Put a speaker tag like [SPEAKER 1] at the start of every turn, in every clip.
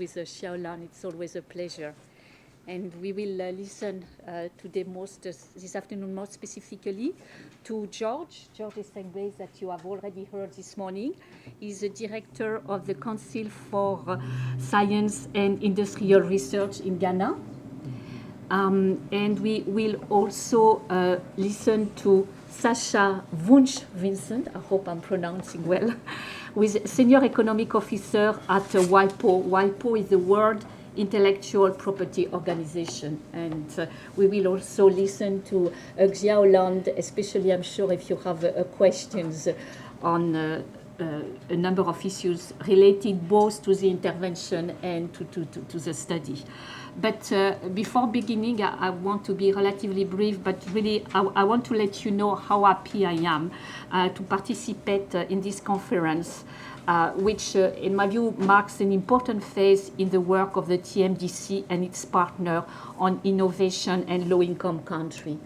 [SPEAKER 1] with Xiaolan. It's always a pleasure. And we will listen today this afternoon more specifically to George Esengwe, that you have already heard this morning. He's the director of the Council for Science and Industrial Research in Ghana. And we will also listen to Sasha Wunsch-Vincent, I hope I'm pronouncing well, who is Senior Economic Officer at WIPO. WIPO is the World Intellectual Property Organization. And we will also listen to Xiaolan, especially I'm sure if you have questions on a number of issues related both to the intervention and to the study. But before beginning, I want to be relatively brief, but really I want to let you know how happy I am to participate in this conference, which in my view marks an important phase in the work of the TMDC and its partner on innovation and low-income country.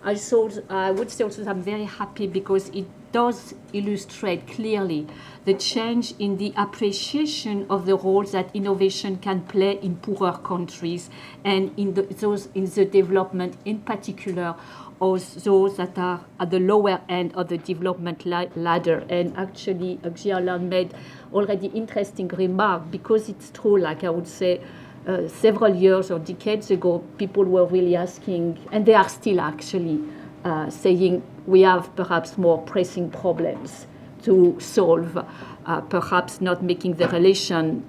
[SPEAKER 1] I would say also that I'm very happy because it does illustrate clearly the change in the appreciation of the role that innovation can play in poorer countries and in the development, in particular, of those that are at the lower end of the development ladder. And actually, Xiaolan made already interesting remark because it's true, like I would say, several years or decades ago, people were really asking, and they are still actually saying, we have perhaps more pressing problems to solve, perhaps not making the relation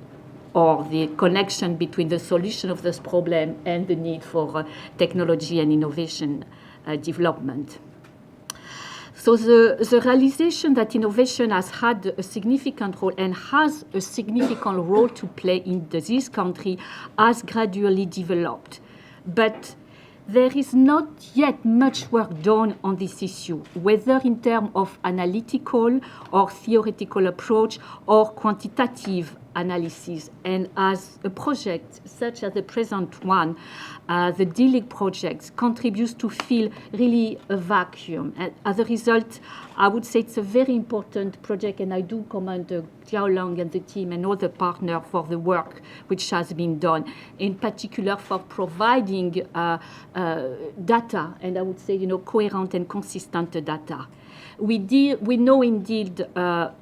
[SPEAKER 1] or the connection between the solution of this problem and the need for technology and innovation development. So the realization that innovation has had a significant role and has a significant role to play in this country has gradually developed. But there is not yet much work done on this issue, whether in terms of analytical or theoretical approach or quantitative analysis. And as a project such as the present one, the DELIG project contributes to fill really a vacuum. And as a result, I would say it's a very important project, and I do commend Xiaolan and the team and all the partners for the work which has been done, in particular for providing data, and I would say, coherent and consistent data. We know indeed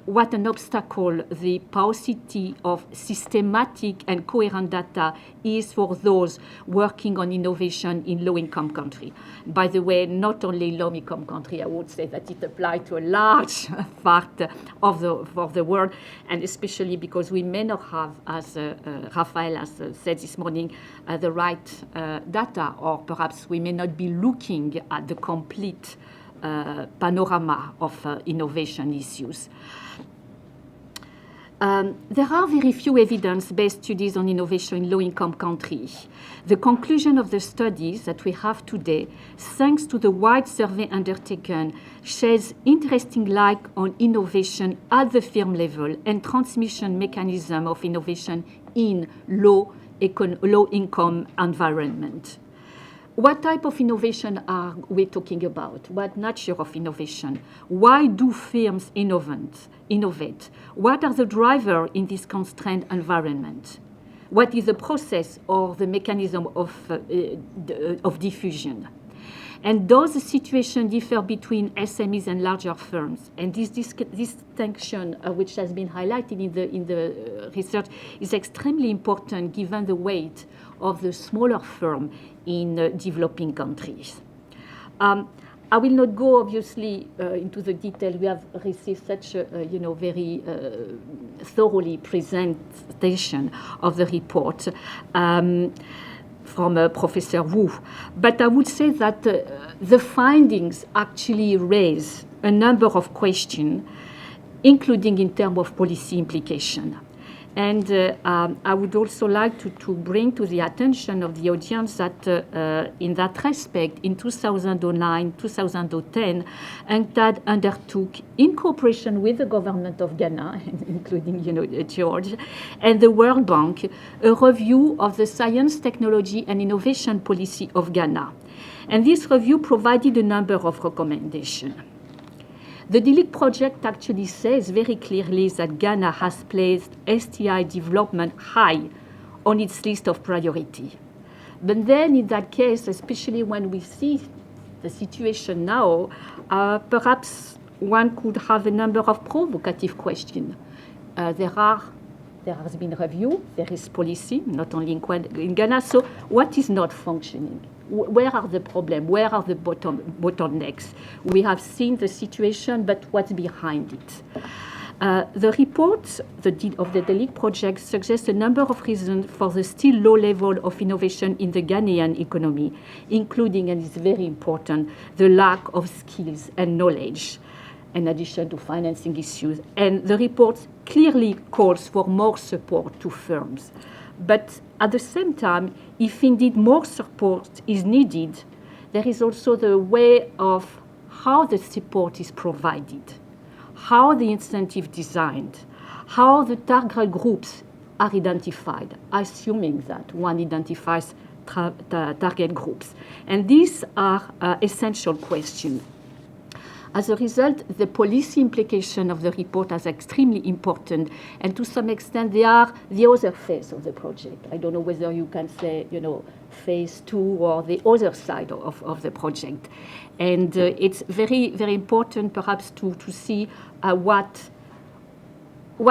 [SPEAKER 1] what an obstacle the paucity of systematic and coherent data is for those working on innovation in low-income countries. By the way, not only low-income countries, I would say that it applies to a large part of the world, and especially because we may not have, as Raphael has said this morning, the right data, or perhaps we may not be looking at the complete panorama of innovation issues. There are very few evidence-based studies on innovation in low-income countries. The conclusion of the studies that we have today, thanks to the wide survey undertaken, sheds interesting light on innovation at the firm level and transmission mechanism of innovation in low-income environment. What type of innovation are we talking about? What nature of innovation? Why do firms innovate? What are the drivers in this constrained environment? What is the process or the mechanism of diffusion? And does the situation differ between SMEs and larger firms? And this distinction, which has been highlighted in the research, is extremely important given the weight of the smaller firm in developing countries. I will not go, obviously, into the detail. We have received such a, very thoroughly presentation of the report from Professor Wu. But I would say that the findings actually raise a number of questions, including in terms of policy implication. And I would also like to bring to the attention of the audience that in that respect, in 2009, 2010, UNCTAD undertook, in cooperation with the government of Ghana, including George, and the World Bank, a review of the science, technology, and innovation policy of Ghana. And this review provided a number of recommendations. The DELIG project actually says very clearly that Ghana has placed STI development high on its list of priority. But then in that case, especially when we see the situation now, perhaps one could have a number of provocative questions. There has been review, there is policy, not only in Ghana. So what is not functioning? Where are the problems? Where are the bottlenecks? We have seen the situation, but what's behind it? The report of the DEGRP project suggests a number of reasons for the still low level of innovation in the Ghanaian economy, including, and it's very important, the lack of skills and knowledge, in addition to financing issues. And the report clearly calls for more support to firms. But at the same time, if indeed more support is needed, there is also the way of how the support is provided, how the incentive designed, how the target groups are identified, assuming that one identifies target groups. And these are essential questions. As a result, the policy implication of the report is extremely important, and to some extent, they are the other phase of the project. I don't know whether you can say, phase 2 or the other side of the project. And it's very, very important, perhaps, to see what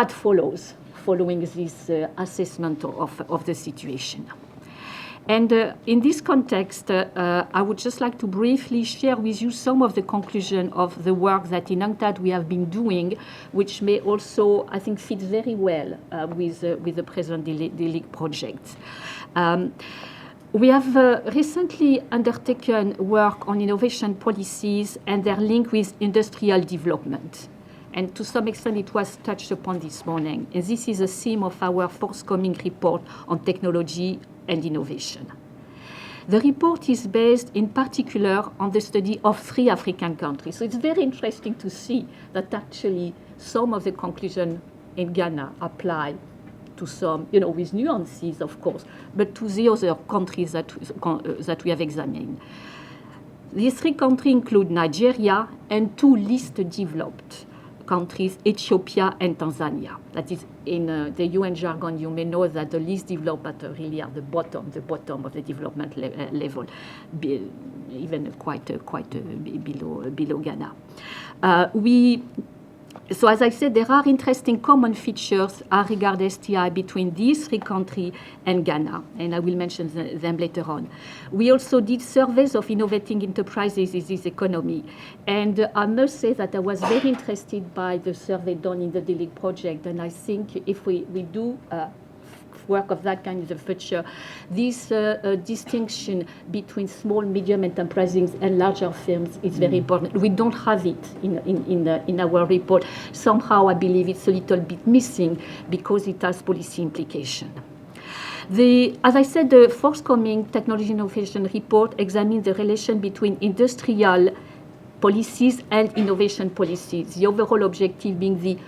[SPEAKER 1] follows following this assessment of the situation. And in this context, I would just like to briefly share with you some of the conclusions of the work that in UNCTAD we have been doing, which may also, I think, fit very well with the present DEGRP project. We have recently undertaken work on innovation policies and their link with industrial development. And to some extent, it was touched upon this morning. And this is a theme of our forthcoming report on technology and innovation. The report is based in particular on the study of 3 African countries. So it's very interesting to see that actually some of the conclusions in Ghana apply to some, with nuances, of course, but to the other countries that we have examined. These 3 countries include Nigeria and 2 least developed countries, Ethiopia and Tanzania. That is, in the UN jargon, you may know that the least developed really are the bottom of the development level, even quite below Ghana. So as I said, there are interesting common features as regards STI between these 3 countries and Ghana, and I will mention them later on. We also did surveys of innovating enterprises in this economy, and I must say that I was very interested by the survey done in the DEGRP project, and I think if we do work of that kind in the future, this distinction between small, medium enterprises and larger firms is very important. We don't have it in our report. Somehow, I believe it's a little bit missing because it has policy implication. As I said, the forthcoming technology innovation report examines the relation between industrial policies and innovation policies, the overall objective being the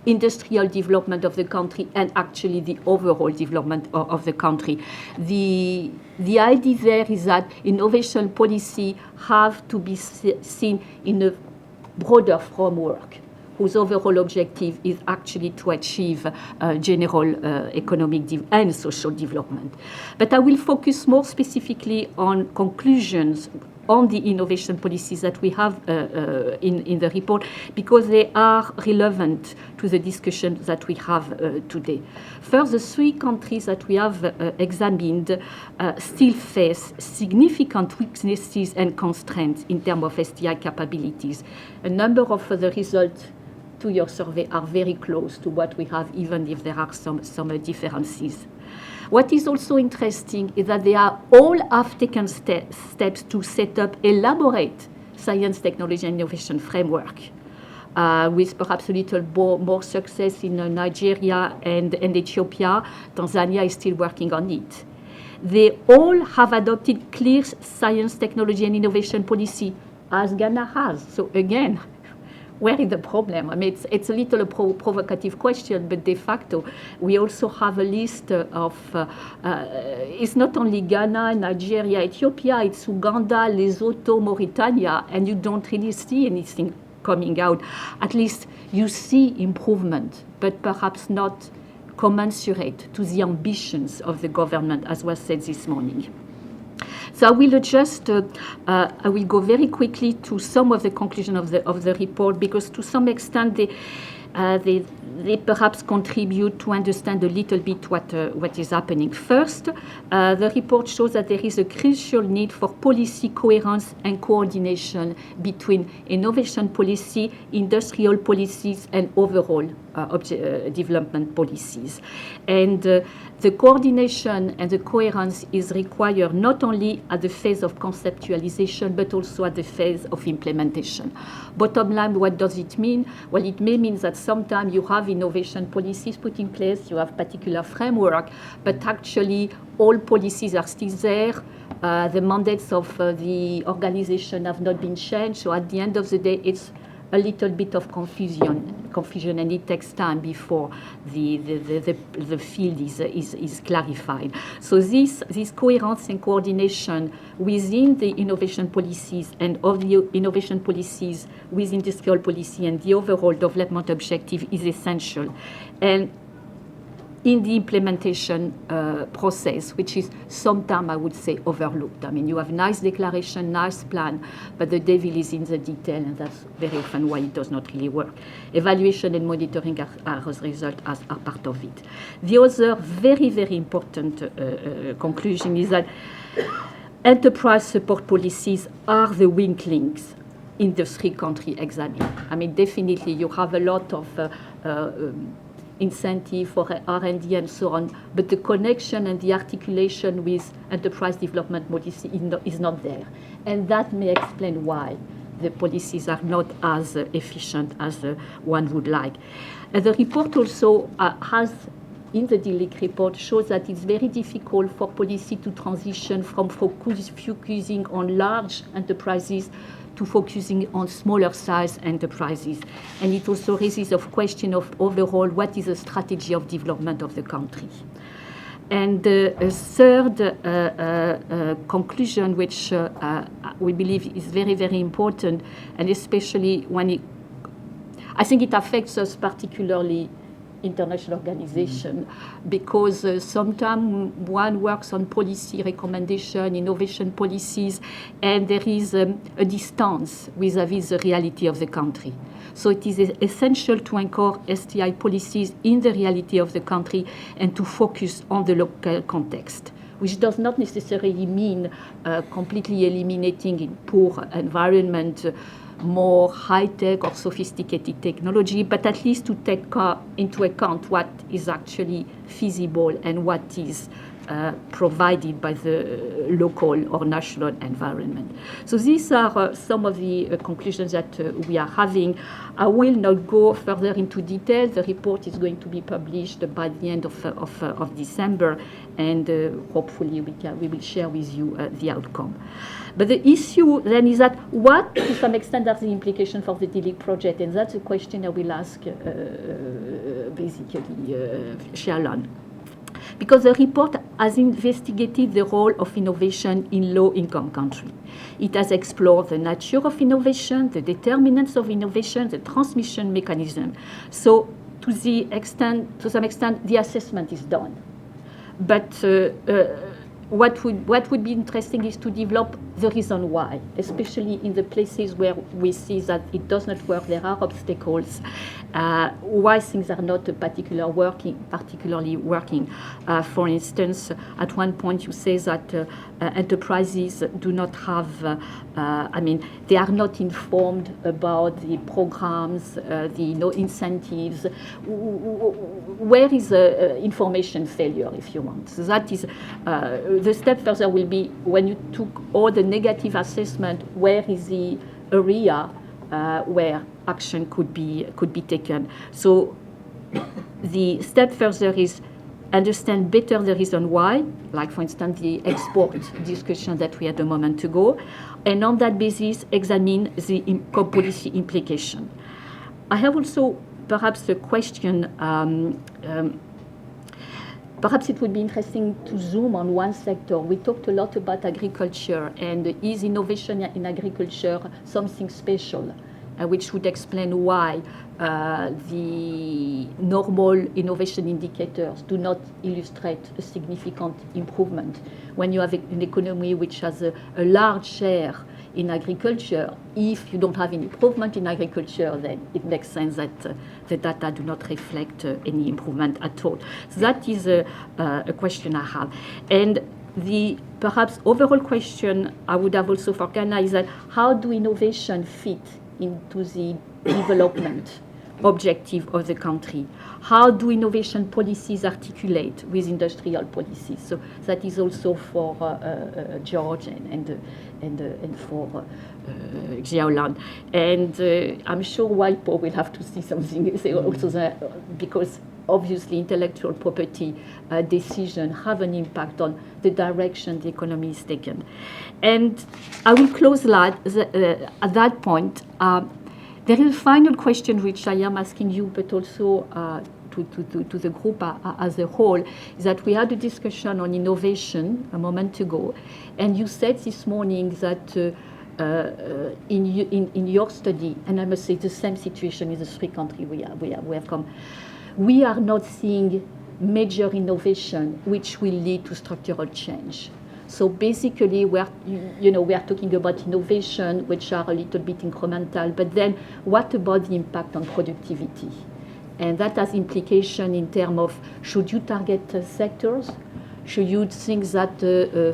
[SPEAKER 1] industrial development of the country and actually the overall development of the country. The idea there is that innovation policy have to be seen in a broader framework whose overall objective is actually to achieve general economic and social development. But I will focus more specifically on conclusions on the innovation policies that we have in the report, because they are relevant to the discussion that we have today. First, the 3 countries that we have examined still face significant weaknesses and constraints in terms of STI capabilities. A number of the results to your survey are very close to what we have, even if there are some differences. What is also interesting is that they all have taken steps to set up elaborate science, technology, and innovation framework, with perhaps a little more success in Nigeria and Ethiopia. Tanzania is still working on it. They all have adopted clear science, technology, and innovation policy, as Ghana has. So again, where is the problem? I mean, it's a little provocative question, but de facto, we also have a list of, it's not only Ghana, Nigeria, Ethiopia, it's Uganda, Lesotho, Mauritania, and you don't really see anything coming out. At least you see improvement, but perhaps not commensurate to the ambitions of the government, as was said this morning. So I will I will go very quickly to some of the conclusions of the report, because to some extent they perhaps contribute to understand a little bit what is happening. First, the report shows that there is a crucial need for policy coherence and coordination between innovation policy, industrial policies, and overall development policies. And the coordination and the coherence is required not only at the phase of conceptualization, but also at the phase of implementation. Bottom line, what does it mean? Well, it may mean that sometimes you have innovation policies put in place, you have particular framework, but actually all policies are still there. The mandates of the organization have not been changed. So at the end of the day, it's a little bit of confusion, and it takes time before the field is clarified. So this coherence and coordination within the innovation policies and of the innovation policies with industrial policy and the overall development objective is essential. And in the implementation process, which is sometimes, I would say, overlooked. I mean, you have nice declaration, nice plan, but the devil is in the detail, and that's very often why it does not really work. Evaluation and monitoring are as a result, are part of it. The other very, very important conclusion is that enterprise support policies are the weak links in the three countries examined. I mean, definitely you have a lot of incentive for R&D and so on, but the connection and the articulation with enterprise development policy is not there. And that may explain why the policies are not as efficient as one would like. And the report also has, in the DELIC report, shows that it's very difficult for policy to transition from focusing on large enterprises to focusing on smaller size enterprises. And it also raises a question of overall what is the strategy of development of the country. And a third conclusion, which we believe is very, very important, and especially when I think it affects us particularly international organization, because sometimes one works on policy recommendation, innovation policies, and there is a distance vis-à-vis the reality of the country. So it is essential to anchor STI policies in the reality of the country and to focus on the local context, which does not necessarily mean completely eliminating poor environment, more high-tech or sophisticated technology, but at least to take into account what is actually feasible and what is provided by the local or national environment. So these are some of the conclusions that we are having. I will not go further into detail. The report is going to be published by the end of December, and hopefully we will share with you the outcome. But the issue then is that what, to some extent, are the implications for the DELIC project? And that's a question I will ask basically Sharon. Because the report has investigated the role of innovation in low-income countries. It has explored the nature of innovation, the determinants of innovation, the transmission mechanism. So to some extent, the assessment is done. But what would be interesting is to develop the reason why, especially in the places where we see that it does not work, there are obstacles, why things are not particularly working. For instance, at one point you say that enterprises do not have, they are not informed about the programs, the incentives. Where is information failure, if you want? So that is, the step further will be when you took all the negative assessment, where is the area where action could be taken. So the step further is understand better the reason why, like for instance the export discussion that we had a moment ago, and on that basis examine the policy implication. I have also perhaps a question. Perhaps it would be interesting to zoom on one sector. We talked a lot about agriculture, and is innovation in agriculture something special which would explain why the normal innovation indicators do not illustrate a significant improvement. When you have an economy which has a large share in agriculture, if you don't have any improvement in agriculture, then it makes sense that the data do not reflect any improvement at all. So that is a question I have. And the perhaps overall question I would have also for Ghana is that how do innovation fit into the development objective of the country? How do innovation policies articulate with industrial policies? So that is also for George and for Xiaolan. And I'm sure WIPO will have to see something also there, because obviously intellectual property decisions have an impact on the direction the economy is taken. And I will close at that point. There is a final question which I am asking you, but also to the group as a whole, is that we had a discussion on innovation a moment ago, and you said this morning that in your study, and I must say the same situation in the three countries we have come, we are not seeing major innovation which will lead to structural change. So basically, we are talking about innovation, which are a little bit incremental, but then what about the impact on productivity? And that has implication in terms of, should you target sectors? Should you think that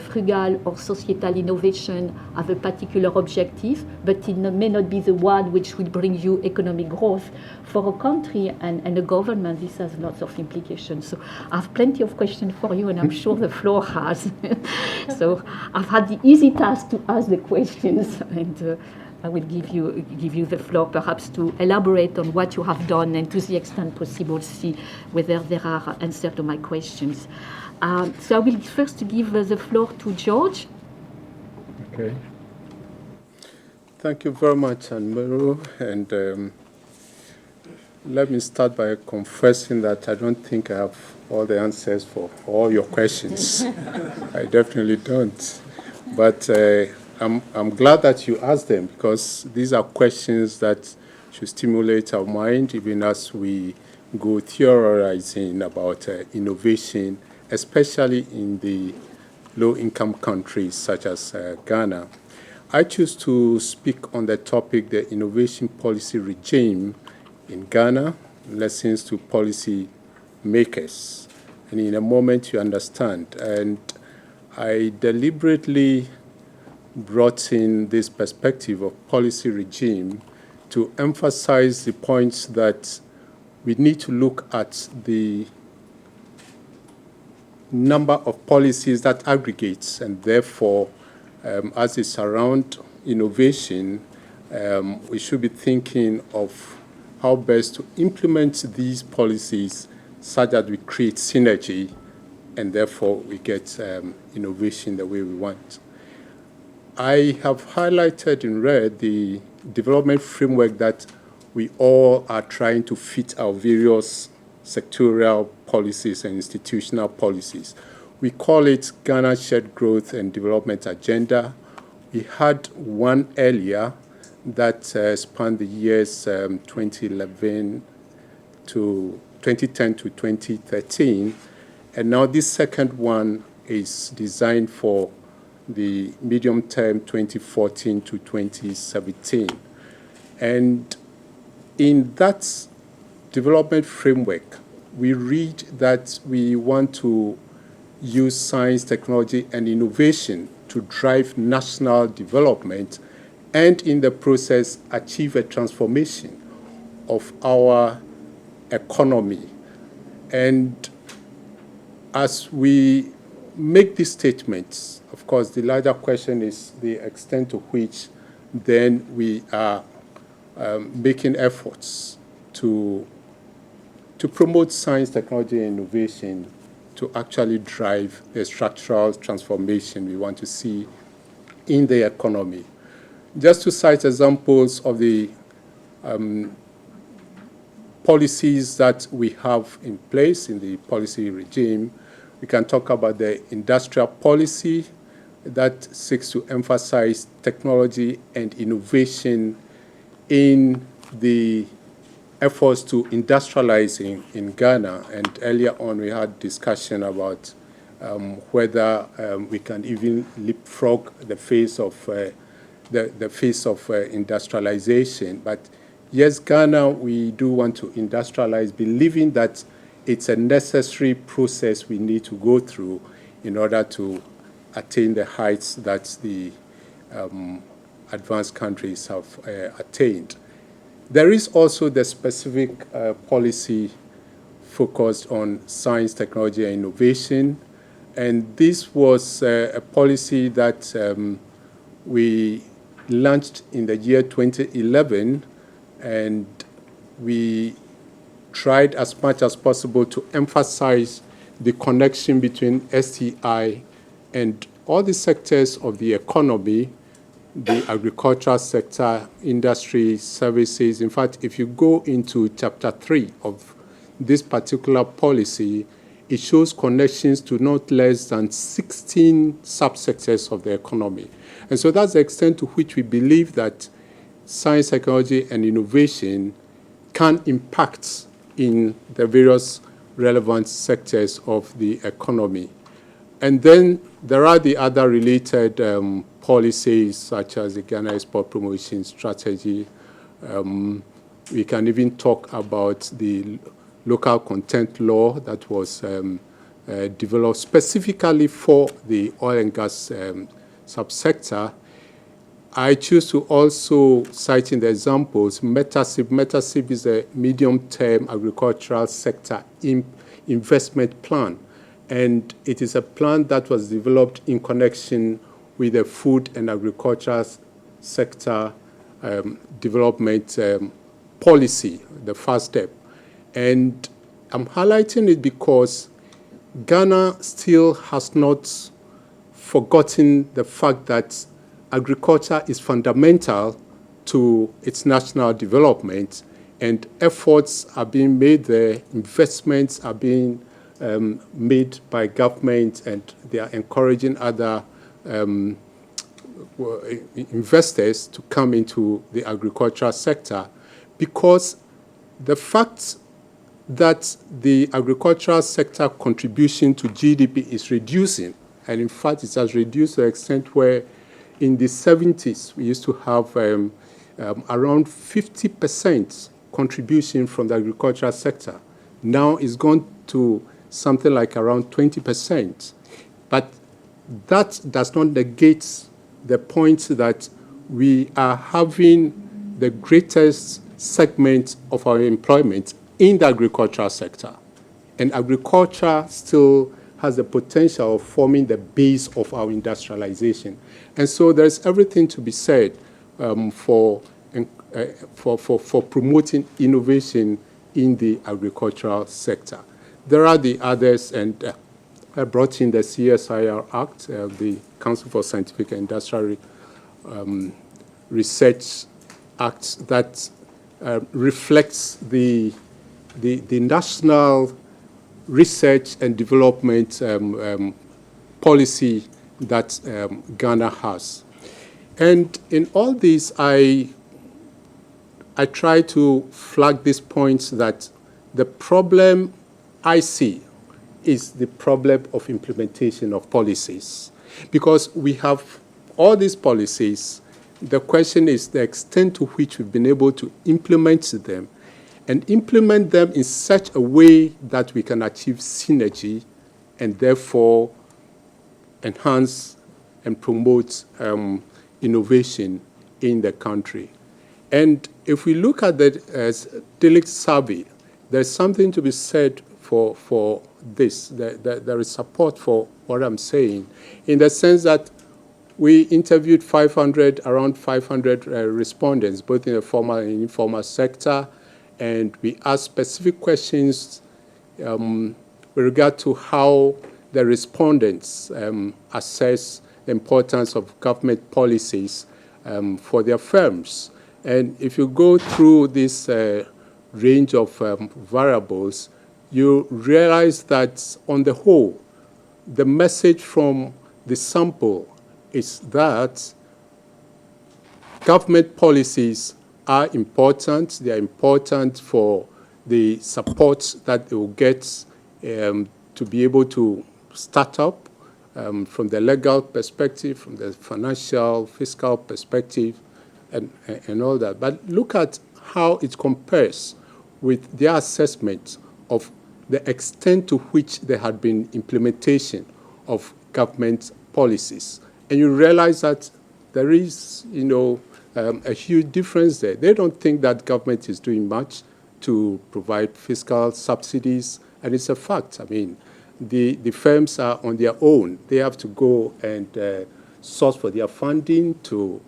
[SPEAKER 1] frugal or societal innovation have a particular objective, but it may not be the one which will bring you economic growth? For a country and a government, this has lots of implications. So I have plenty of questions for you, and I'm sure the floor has. So I've had the easy task to ask the questions, and I will give you the floor perhaps to elaborate on what you have done, and to the extent possible see whether there are answers to my questions. So I will first give the floor to George.
[SPEAKER 2] Okay. Thank you very much, Anne-Marie. And let me start by confessing that I don't think I have all the answers for all your questions. I definitely don't. But I'm glad that you asked them, because these are questions that should stimulate our mind even as we go theorizing about innovation, especially in the low-income countries such as Ghana. I choose to speak on the topic, the innovation policy regime in Ghana, lessons to policy makers. And in a moment, you understand. And I deliberately brought in this perspective of policy regime to emphasize the points that we need to look at the number of policies that aggregates, and therefore, as they surround innovation, we should be thinking of how best to implement these policies such that we create synergy, and therefore we get innovation the way we want. I have highlighted in red the development framework that we all are trying to fit our various sectorial policies and institutional policies. We call it Ghana Shared Growth and Development Agenda. We had one earlier that spanned the years 2010 to 2013. And now this second one is designed for the medium term 2014 to 2017. And in that development framework, we read that we want to use science, technology, and innovation to drive national development, and in the process achieve a transformation of our economy. And as we make these statements, of course, the larger question is the extent to which then we are making efforts to promote science, technology, and innovation to actually drive the structural transformation we want to see in the economy. Just to cite examples of the policies that we have in place in the policy regime, we can talk about the industrial policy that seeks to emphasize technology and innovation in the efforts to industrialize in Ghana. And earlier on, we had discussion about whether we can even leapfrog the phase of industrialization. But yes, Ghana, we do want to industrialize, believing that it's a necessary process we need to go through in order to attain the heights that the advanced countries have attained. There is also the specific policy focused on science, technology, and innovation. And this was a policy that we launched in the year 2011, and we tried as much as possible to emphasize the connection between STI and all the sectors of the economy, the agricultural sector, industry, services. In fact, if you go into Chapter 3 of this particular policy, it shows connections to not less than 16 subsectors of the economy. And so that's the extent to which we believe that science, technology, and innovation can impact in the various relevant sectors of the economy. And then there are the other related policies, such as the Ghana Export Promotion Strategy. We can even talk about the local content law that was developed specifically for the oil and gas subsector. I choose to also cite in the examples METASIP. METASIP is a medium-term agricultural sector investment plan, and it is a plan that was developed in connection with the food and agricultural sector development policy, the first step. And I'm highlighting it because Ghana still has not forgotten the fact that agriculture is fundamental to its national development, and efforts are being made there, investments are being made by government, and they are encouraging other investors to come into the agricultural sector, because the fact that the agricultural sector contribution to GDP is reducing, and in fact it has reduced to the extent where in the 70s we used to have around 50% contribution from the agricultural sector. Now it's gone to something like around 20%. But that does not negate the point that we are having the greatest segment of our employment in the agricultural sector. And agriculture still has the potential of forming the base of our industrialization. And so there's everything to be said for promoting innovation in the agricultural sector. There are the others, and I brought in the CSIR Act, the Council for Scientific and Industrial Research Act, that reflects the national research and development policy that Ghana has. And in all this, I try to flag this point that the problem I see is the problem of implementation of policies. Because we have all these policies, the question is the extent to which we've been able to implement them, and implement them in such a way that we can achieve synergy and therefore enhance and promote innovation in the country. And if we look at the DELICT survey, there's something to be said for this. There is support for what I'm saying, in the sense that we interviewed around 500 respondents, both in the formal and informal sector, and we asked specific questions with regard to how the respondents assess the importance of government policies for their firms. And if you go through this range of variables, you realize that on the whole, the message from the sample is that government policies are important. They are important for the support that they will get to be able to start up from the legal perspective, from the financial, fiscal perspective, and all that. But look at how it compares with their assessment of the extent to which there had been implementation of government policies. And you realize that there is, a huge difference there. They don't think that government is doing much to provide fiscal subsidies, and it's a fact. I mean, the firms are on their own. They have to go and source for their funding to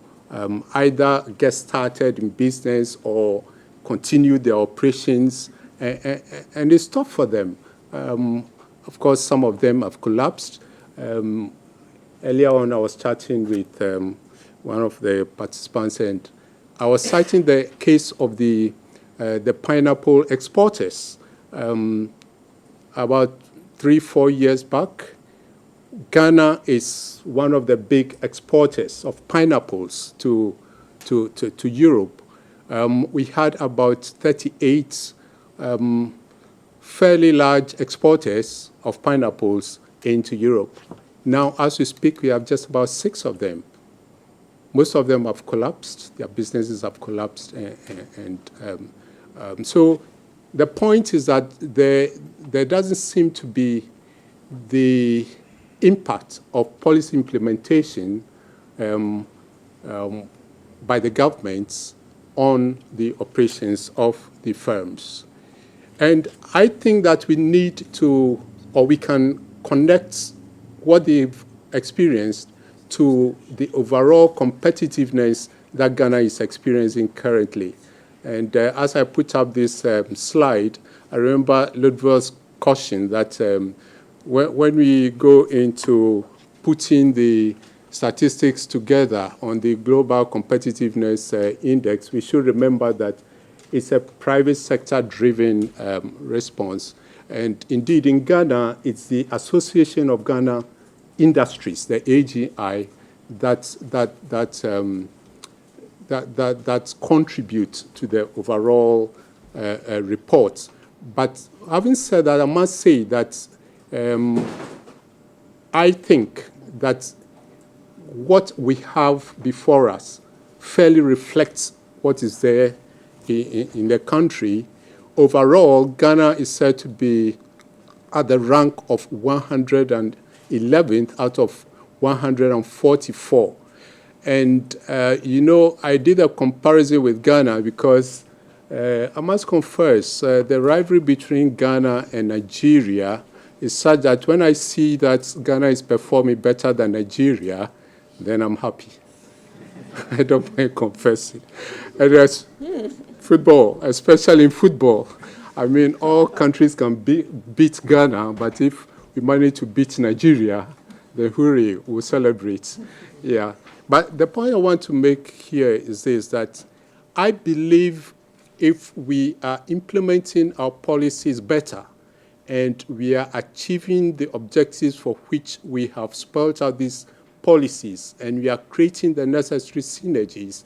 [SPEAKER 2] either get started in business or continue their operations, and it's tough for them. Of course, some of them have collapsed. Earlier on, I was chatting with one of the participants, and I was citing the case of the pineapple exporters. About 3-4 years back, Ghana is one of the big exporters of pineapples to Europe. We had about 38 fairly large exporters of pineapples into Europe. Now, as we speak, we have just about 6 of them. Most of them have collapsed. Their businesses have collapsed. So the point is that there doesn't seem to be the impact of policy implementation by the governments on the operations of the firms. And I think that we need to, or we can connect what they've experienced to the overall competitiveness that Ghana is experiencing currently. And as I put up this slide, I remember Ludwig's caution that when we go into putting the statistics together on the Global Competitiveness Index, we should remember that it's a private sector-driven response. And indeed, in Ghana, it's the Association of Ghana Industries, the AGI, that contribute to the overall report. But having said that, I must say that I think that what we have before us fairly reflects what is there in the country. Overall, Ghana is said to be at the rank of 111th out of 144. And, I did a comparison with Ghana because I must confess, the rivalry between Ghana and Nigeria is such that when I see that Ghana is performing better than Nigeria, then I'm happy. I don't mind confessing. And there's football, especially in football. I mean, all countries can beat Ghana, but if we manage to beat Nigeria, then hooray, we'll celebrate. Yeah. But the point I want to make here is this, that I believe if we are implementing our policies better and we are achieving the objectives for which we have spelled out these policies and we are creating the necessary synergies,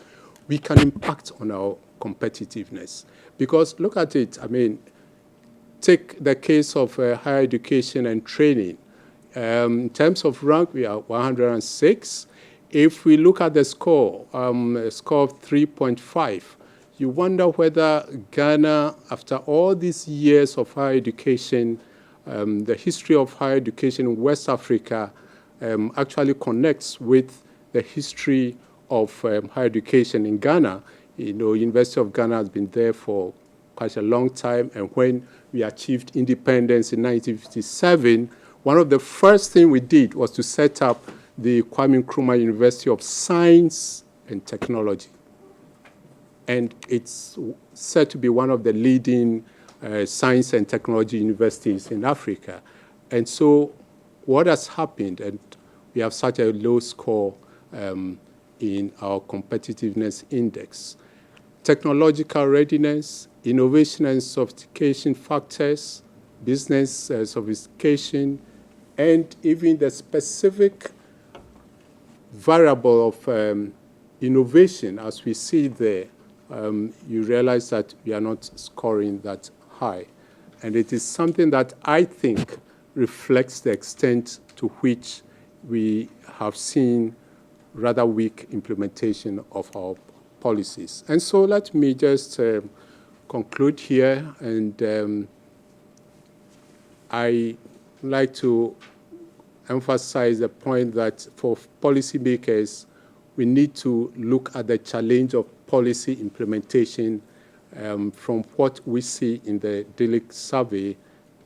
[SPEAKER 2] we can impact on our competitiveness. Because look at it, I mean, take the case of higher education and training. In terms of rank, we are 106. If we look at the score, a score of 3.5, you wonder whether Ghana, after all these years of higher education, the history of higher education in West Africa actually connects with the history of higher education in Ghana. University of Ghana has been there for quite a long time, and when we achieved independence in 1957, one of the first things we did was to set up the Kwame Nkrumah University of Science and Technology. And it's said to be one of the leading science and technology universities in Africa. And so what has happened, and we have such a low score in our competitiveness index. Technological readiness, innovation and sophistication factors, business sophistication, and even the specific variable of innovation, as we see there, you realize that we are not scoring that high. And it is something that I think reflects the extent to which we have seen rather weak implementation of our policies. And so let me just conclude here, and I like to emphasize the point that for policymakers, we need to look at the challenge of policy implementation. From what we see in the DELIC survey,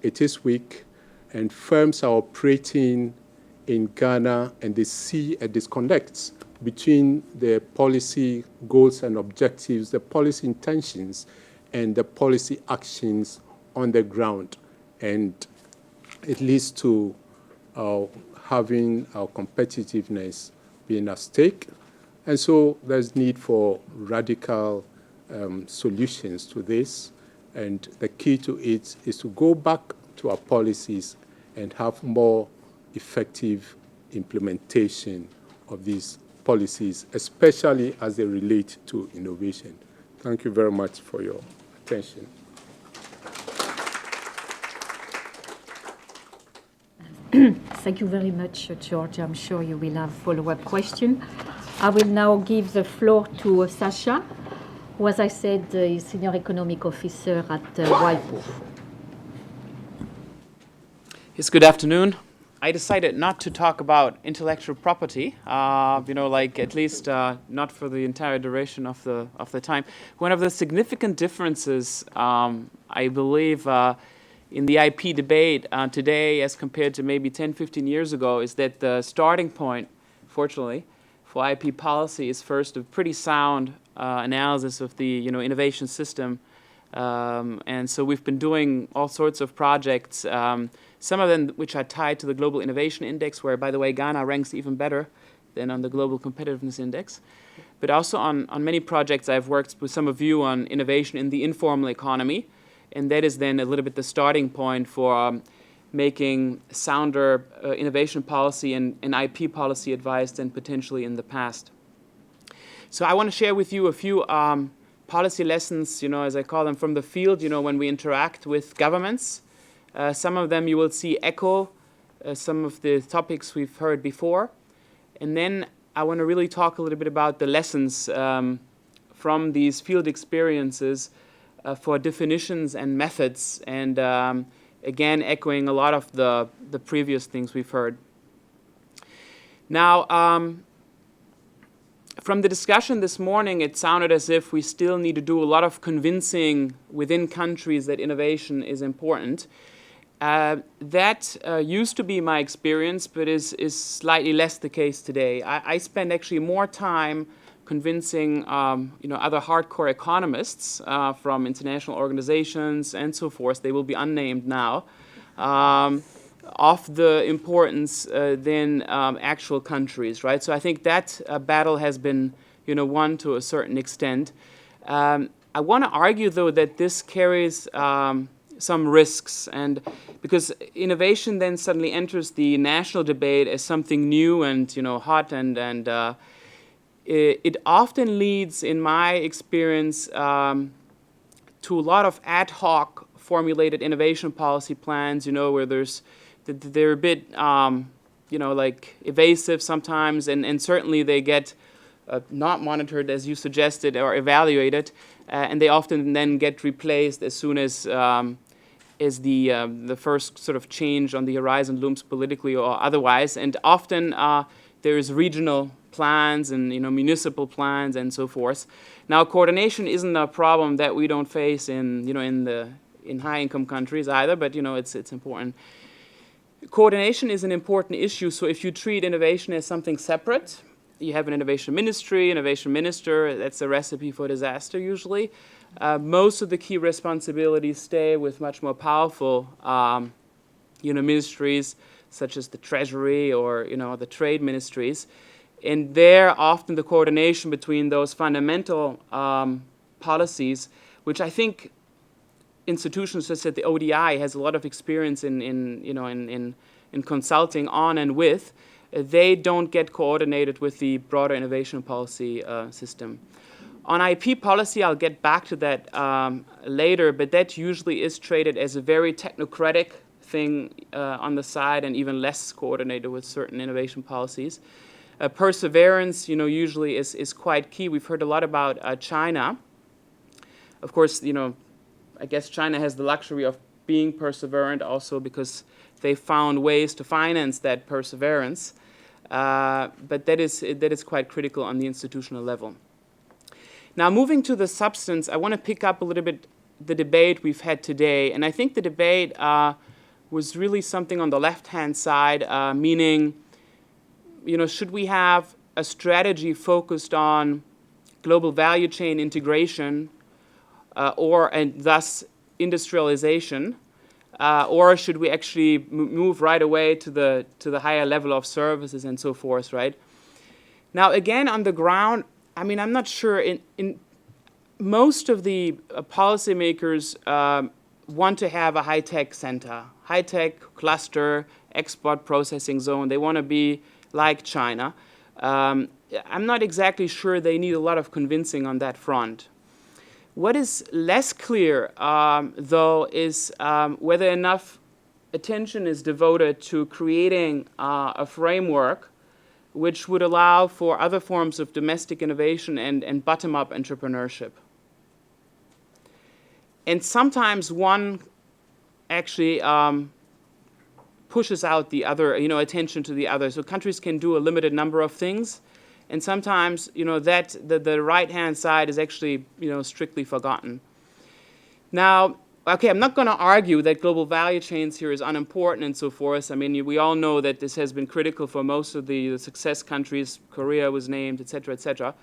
[SPEAKER 2] it is weak, and firms are operating in Ghana, and they see a disconnect between the policy goals and objectives, the policy intentions, and the policy actions on the ground. And it leads to having our competitiveness being at stake. And so there's need for radical solutions to this. And the key to it is to go back to our policies and have more effective implementation of these policies, especially as they relate to innovation. Thank you very much for your attention.
[SPEAKER 1] Thank you very much, George. I'm sure you will have follow-up questions. I will now give the floor to Sasha, who, as I said, is Senior Economic Officer at WIPO.
[SPEAKER 3] Yes, good afternoon. I decided not to talk about intellectual property, at least not for the entire duration of the time. One of the significant differences, I believe, in the IP debate today as compared to maybe 10, 15 years ago is that the starting point, fortunately, for IP policy is first a pretty sound analysis of the innovation system. And so we've been doing all sorts of projects, some of them which are tied to the Global Innovation Index, where, by the way, Ghana ranks even better than on the Global Competitiveness Index. But also on many projects I've worked with some of you on innovation in the informal economy. And that is then a little bit the starting point for making sounder innovation policy and IP policy advice than potentially in the past. So I want to share with you a few policy lessons, as I call them, from the field, when we interact with governments. Some of them you will see echo some of the topics we've heard before. And then I want to really talk a little bit about the lessons from these field experiences for definitions and methods, and again, echoing a lot of the previous things we've heard. Now, from the discussion this morning, it sounded as if we still need to do a lot of convincing within countries that innovation is important. That used to be my experience, but is slightly less the case today. I spend actually more time convincing other hardcore economists from international organizations and so forth, they will be unnamed now, of the importance than actual countries, right? So I think that battle has been won to a certain extent. I want to argue, though, that this carries some risks, and because innovation then suddenly enters the national debate as something new and hot, and it often leads, in my experience, to a lot of ad hoc formulated innovation policy plans, where they're a bit, evasive sometimes, and certainly they get not monitored, as you suggested, or evaluated, and they often then get replaced as soon as the first sort of change on the horizon looms politically or otherwise, and often there's regional plans and municipal plans and so forth. Now, coordination isn't a problem that we don't face in high-income countries either, but it's important. Coordination is an important issue. So if you treat innovation as something separate, you have an innovation ministry, innovation minister. That's a recipe for disaster usually. Most of the key responsibilities stay with much more powerful, ministries such as the Treasury or the trade ministries. And there, often the coordination between those fundamental policies, which I think institutions such as the ODI has a lot of experience in consulting on and with, they don't get coordinated with the broader innovation policy system. On IP policy, I'll get back to that later, but that usually is treated as a very technocratic thing on the side and even less coordinated with certain innovation policies. Perseverance, usually is quite key. We've heard a lot about China. Of course, I guess China has the luxury of being perseverant also because they found ways to finance that perseverance. But that is quite critical on the institutional level. Now, moving to the substance, I want to pick up a little bit the debate we've had today. And I think the debate was really something on the left-hand side, meaning, should we have a strategy focused on global value chain integration and thus industrialization, or should we actually move right away to the higher level of services and so forth, right? Now, again, on the ground, I'm not sure. In most of the policymakers want to have a high-tech center, high-tech cluster, export processing zone. They want to be like China. I'm not exactly sure they need a lot of convincing on that front. What is less clear, though, is whether enough attention is devoted to creating a framework which would allow for other forms of domestic innovation and bottom-up entrepreneurship. And sometimes one actually pushes out the other, attention to the other. So countries can do a limited number of things, and sometimes, that the right-hand side is actually, strictly forgotten. Now, okay, I'm not going to argue that global value chains here is unimportant and so forth. We all know that this has been critical for most of the success countries. Korea was named, et cetera, et cetera.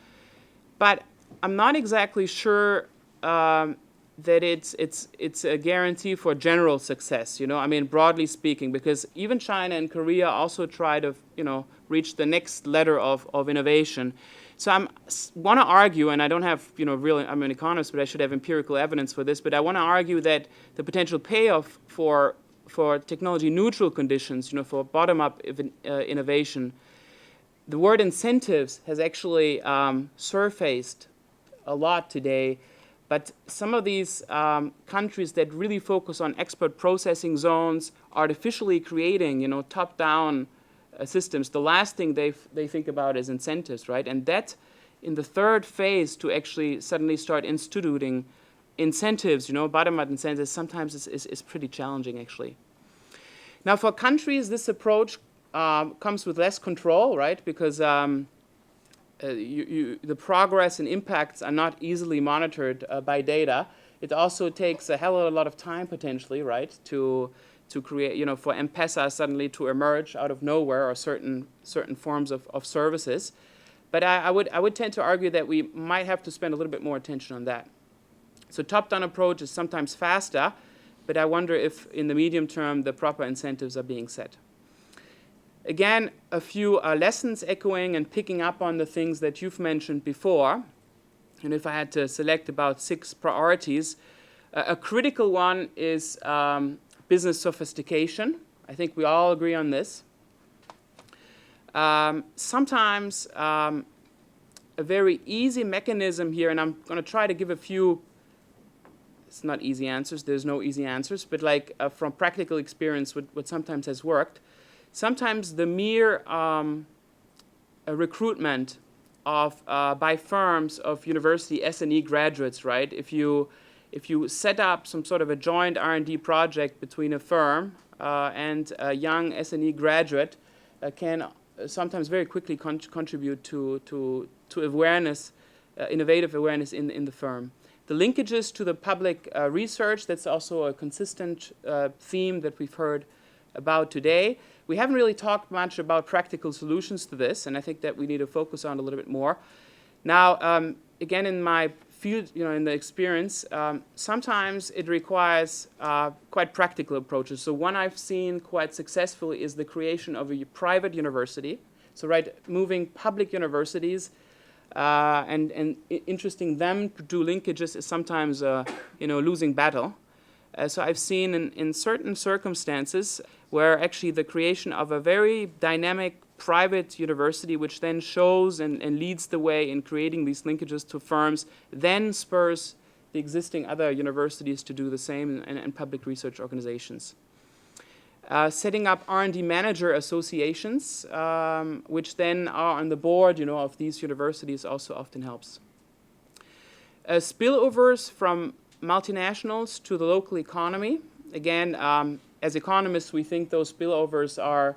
[SPEAKER 3] But I'm not exactly sure that it's a guarantee for general success, broadly speaking, because even China and Korea also try to, reach the next ladder of innovation. So I want to argue, and I don't have, I'm an economist, but I should have empirical evidence for this, but I want to argue that the potential payoff for technology-neutral conditions, for bottom-up innovation, the word incentives has actually surfaced a lot today. But some of these countries that really focus on export processing zones, artificially creating, top-down systems, the last thing they think about is incentives, right? And that, in the third phase, to actually suddenly start instituting incentives, bottom-up incentives, sometimes is pretty challenging, actually. Now, for countries, this approach comes with less control, right? Because the progress and impacts are not easily monitored by data. It also takes a hell of a lot of time, potentially, right, to create, for M-Pesa suddenly to emerge out of nowhere, or certain forms of services. But I would tend to argue that we might have to spend a little bit more attention on that. So top-down approach is sometimes faster, but I wonder if in the medium term the proper incentives are being set. Again, a few lessons echoing and picking up on the things that you've mentioned before. And if I had to select about 6 priorities, a critical one is business sophistication. I think we all agree on this. Sometimes a very easy mechanism here, and I'm going to try to give a few, it's not easy answers, there's no easy answers, but from practical experience, what sometimes has worked. Sometimes the mere recruitment of by firms of university S&E graduates, right? If you set up some sort of a joint R&D project between a firm and a young S&E graduate, can sometimes very quickly contribute to awareness, innovative awareness in the firm. The linkages to the public research, that's also a consistent theme that we've heard about today. We haven't really talked much about practical solutions to this, and I think that we need to focus on it a little bit more. Now, again, in my field, in the experience, sometimes it requires quite practical approaches. So one I've seen quite successfully is the creation of a private university. So, right, moving public universities and interesting them to do linkages is sometimes losing battle. So I've seen in certain circumstances where actually the creation of a very dynamic private university, which then shows and leads the way in creating these linkages to firms, then spurs the existing other universities to do the same, and public research organizations. Setting up R&D manager associations, which then are on the board, of these universities, also often helps. Spillovers from multinationals to the local economy. Again, as economists, we think those spillovers are,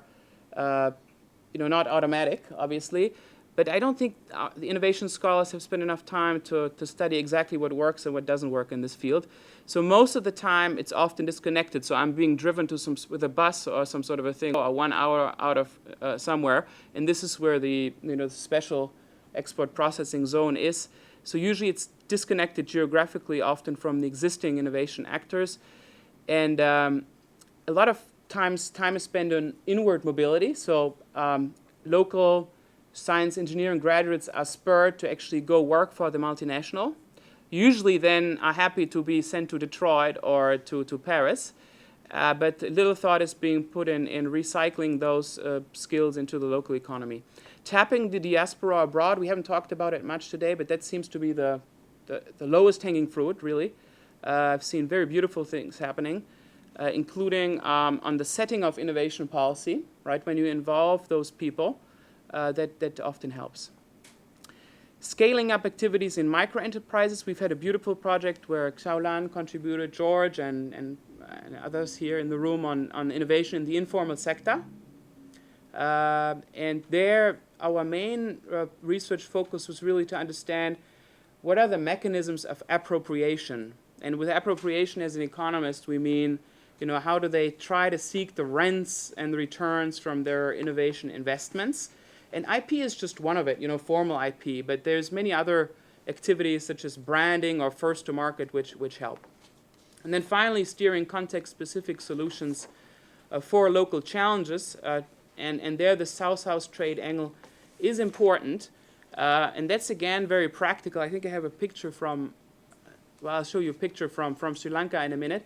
[SPEAKER 3] not automatic, obviously. But I don't think the innovation scholars have spent enough time to study exactly what works and what doesn't work in this field. So most of the time, it's often disconnected. So I'm being driven to with a bus or some sort of a thing, or 1 hour out of somewhere, and this is where the special export processing zone is. So usually it's disconnected geographically, often from the existing innovation actors, and a lot of time is spent on inward mobility. So local science engineering graduates are spurred to actually go work for the multinational. Usually then are happy to be sent to Detroit or to Paris. But little thought is being put in recycling those skills into the local economy. Tapping the diaspora abroad, we haven't talked about it much today, but that seems to be the lowest hanging fruit, really. I've seen very beautiful things happening, including on the setting of innovation policy, right? When you involve those people, that often helps. Scaling up activities in micro-enterprises. We've had a beautiful project where Xiaolan contributed, George and others here in the room on innovation in the informal sector. And there, our main research focus was really to understand what are the mechanisms of appropriation. And with appropriation as an economist, we mean, how do they try to seek the rents and the returns from their innovation investments? And IP is just one of it, formal IP, but there's many other activities such as branding or first to market which help. And then finally, steering context-specific solutions for local challenges, and there the South-South trade angle is important, and that's again very practical. I think I have a picture from, I'll show you a picture from Sri Lanka in a minute,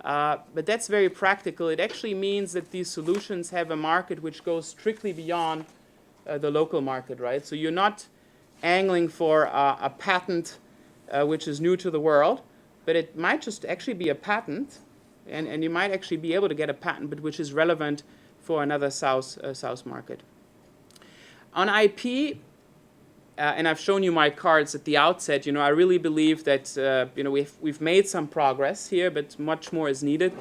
[SPEAKER 3] but that's very practical. It actually means that these solutions have a market which goes strictly beyond the local market, right? So you're not angling for a patent which is new to the world, but it might just actually be a patent, and you might actually be able to get a patent, but which is relevant for another South market. On IP, and I've shown you my cards at the outset, I really believe that we've made some progress here, but much more is needed.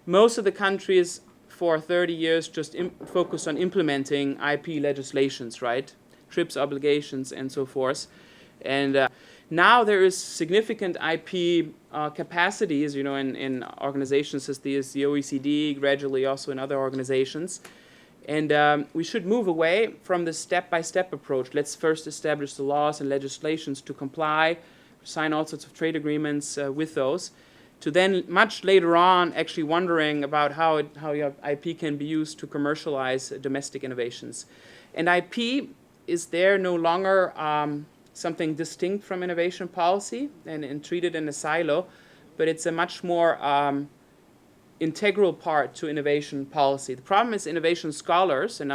[SPEAKER 3] Most of the countries for 30 years just focused on implementing IP legislations, right? TRIPS obligations and so forth. And now there is significant IP capacities, in organizations such as the OECD, gradually also in other organizations. And we should move away from the step-by-step approach. Let's first establish the laws and legislations to comply, sign all sorts of trade agreements with those, to then much later on actually wondering about how your IP can be used to commercialize domestic innovations. And IP is there no longer something distinct from innovation policy and treated in a silo, but it's a much more integral part to innovation policy. The problem is innovation scholars, and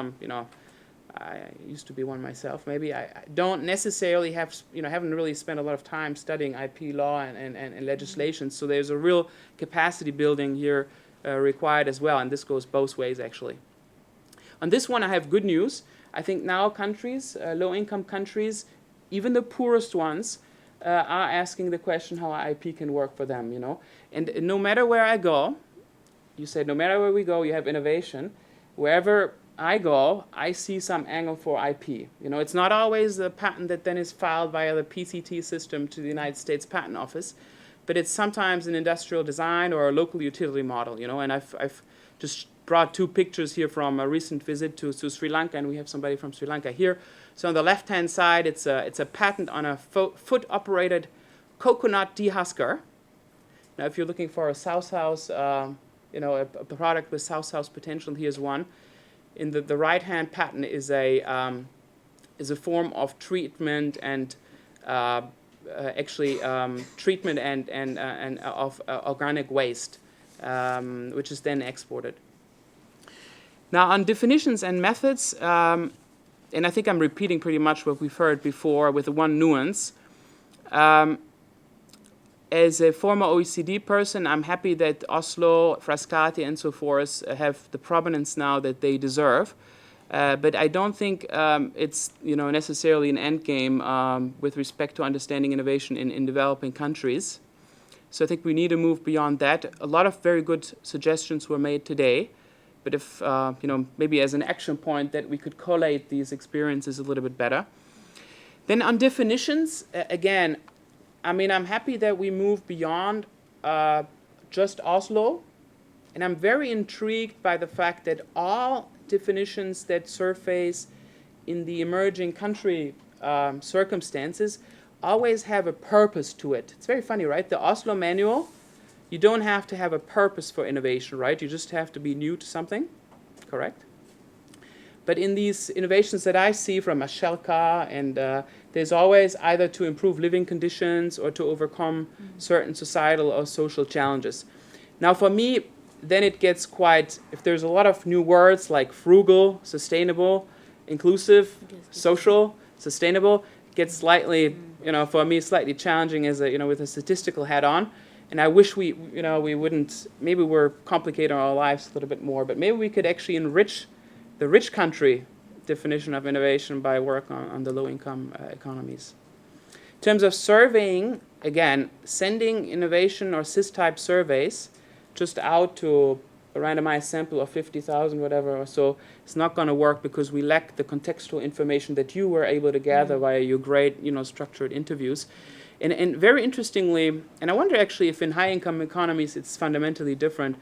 [SPEAKER 3] I used to be one myself, maybe I don't necessarily haven't really spent a lot of time studying IP law and legislation, so there's a real capacity building here required as well, and this goes both ways actually. On this one I have good news. I think now countries, low-income countries, even the poorest ones, are asking the question how IP can work for them, And no matter where I go, you said no matter where we go, you have innovation. Wherever I go, I see some angle for IP. It's not always the patent that then is filed via the PCT system to the United States Patent Office, but it's sometimes an industrial design or a local utility model, And I've just brought two pictures here from a recent visit to Sri Lanka, and we have somebody from Sri Lanka here. So on the left-hand side, it's a patent on a foot-operated coconut dehusker. Now, if you're looking for a Southsouth, a product with Southsouth potential, here's one. In the right-hand patent is a form of treatment and treatment and of organic waste, which is then exported. Now, on definitions and methods, and I think I'm repeating pretty much what we've heard before with the one nuance. As a former OECD person, I'm happy that Oslo, Frascati, and so forth have the prominence now that they deserve. But I don't think it's necessarily an end game with respect to understanding innovation in developing countries. So I think we need to move beyond that. A lot of very good suggestions were made today. But if, maybe as an action point that we could collate these experiences a little bit better. Then on definitions, again, I'm happy that we move beyond just Oslo. And I'm very intrigued by the fact that all definitions that surface in the emerging country circumstances always have a purpose to it. It's very funny, right? The Oslo manual, you don't have to have a purpose for innovation, right? You just have to be new to something, correct? But in these innovations that I see from Ashelka, and there's always either to improve living conditions or to overcome certain societal or social challenges. Now for me, then it gets quite, if there's a lot of new words like frugal, sustainable, inclusive, social, sustainable, it gets slightly, for me, slightly challenging as with a statistical hat on. And I wish we wouldn't, maybe we're complicating our lives a little bit more, but maybe we could actually enrich the rich country definition of innovation by work on the low-income economies. In terms of surveying, again, sending innovation or SIS-type surveys just out to a randomized sample of 50,000, whatever or so, it's not going to work because we lack the contextual information that you were able to gather via your great, structured interviews. And very interestingly, and I wonder actually if in high-income economies it's fundamentally different,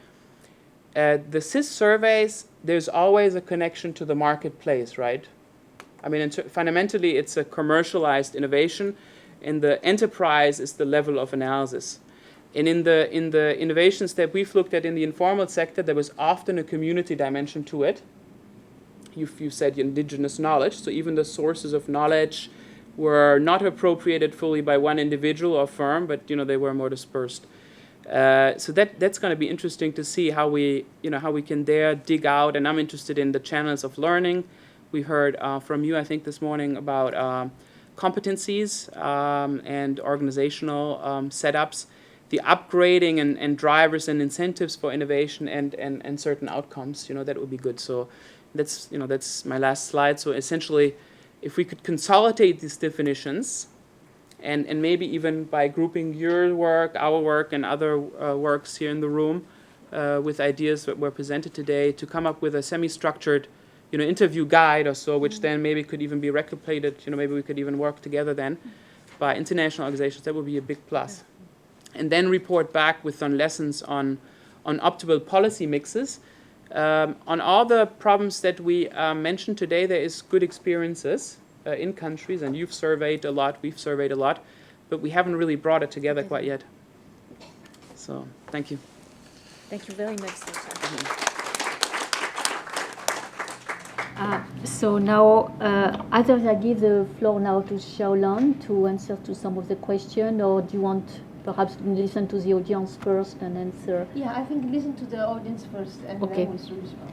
[SPEAKER 3] the SIS surveys, there's always a connection to the marketplace, right? Fundamentally, it's a commercialized innovation, and the enterprise is the level of analysis. And in the innovations that we've looked at in the informal sector, there was often a community dimension to it. You said indigenous knowledge, so even the sources of knowledge were not appropriated fully by one individual or firm, but they were more dispersed. So that's going to be interesting to see how we can there dig out. And I'm interested in the channels of learning. We heard from you, I think, this morning about competencies and organizational setups, the upgrading and drivers and incentives for innovation and certain outcomes. That would be good. So that's my last slide. So essentially, if we could consolidate these definitions, and maybe even by grouping your work, our work, and other works here in the room with ideas that were presented today to come up with a semi-structured interview guide or so, which then maybe could even be replicated, maybe we could even work together then by international organizations, that would be a big plus. And then report back with some lessons on optimal policy mixes. On all the problems that we mentioned today, there is good experiences in countries, and you've surveyed a lot, we've surveyed a lot, but we haven't really brought it together quite yet. So, thank you.
[SPEAKER 1] Thank you very much, So now, either I give the floor now to Xiaolan to answer to some of the questions, or do you want perhaps listen to the audience first and answer?
[SPEAKER 4] Yeah, I think listen to the audience first and
[SPEAKER 1] okay.
[SPEAKER 4] then we'll respond.